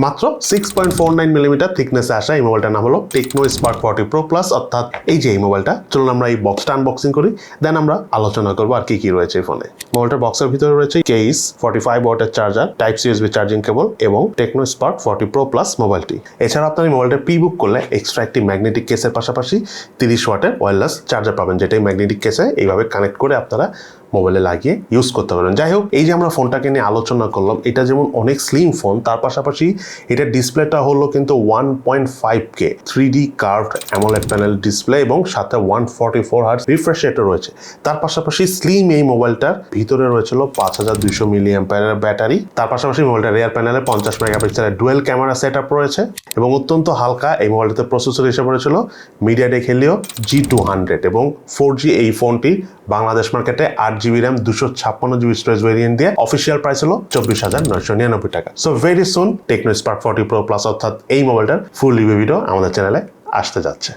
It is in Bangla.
মাত্র 6.49 মিলিমিটার থিকনেসে আসা এই মোবাইলটার নাম হলো টেকনো স্পার্ক 40 প্রো প্লাস। অর্থাৎ এই যে এই মোবাইলটা, চলুন আমরা এই বক্সটা আনবক্সিং করি, দেন আমরা আলোচনা করবো আর কি কি রয়েছে এই ফোনে। মোবাইলটার বক্সের ভিতরে রয়েছে কেস, 45 ওয়াটের charger, type C USB charging cable এবং টেকনো স্পার্ক 40 প্রো প্লাস মোবাইলটি। এছাড়া আপনার এই মোবাইলটা প্রি বুক করলে এক্সট্রা একটি ম্যাগনেটিক কেসের পাশাপাশি 30 ওয়াটের ওয়্যারলেস চার্জার পাবেন, যেটা এই ম্যাগনেটিক কেসে এইভাবে কানেক্ট করে আপনারা মোবাইলে লাগিয়ে ইউজ করতে পারবেন। যাই হোক, এই যে আমরা ফোনটাকে নিয়ে আলোচনা করলাম, এটা যেমন অনেক স্লিম ফোন, তার পাশাপাশি এটার ডিসপ্লেটা হলো কিন্তু 1.5K 3D curved AMOLED panel display এবং সাথে 144 হার্টজ রিফ্রেশ রেটও রয়েছে। তার পাশাপাশি স্লিম এই মোবাইলটার ভিতরে রয়েছিল 5200 মিলি অ্যাম্পিয়ারের ব্যাটারি। তার পাশাপাশি মোবাইলটার রিয়ার প্যানেলে 50 মেগাপিক্সেলের ডুয়েল ক্যামেরা সেট আপ রয়েছে এবং অত্যন্ত হালকা এই মোবাইলটাতে প্রসেসর হিসেবে রয়েছিল মিডিয়াটেক হেলিও G200 এবং 4G। এই ফোনটি বাংলাদেশ মার্কেটে 8GB RAM 256GB storage variant দিয়ে অফিসিয়াল প্রাইস হলো 24,999 টাকা। So very soon Tecno Spark 40 pro plus অর্থাৎ এই মোবাইলটার ফুল রিভিউ ভিডিও আমাদের চ্যানেলে আসতে যাচ্ছে।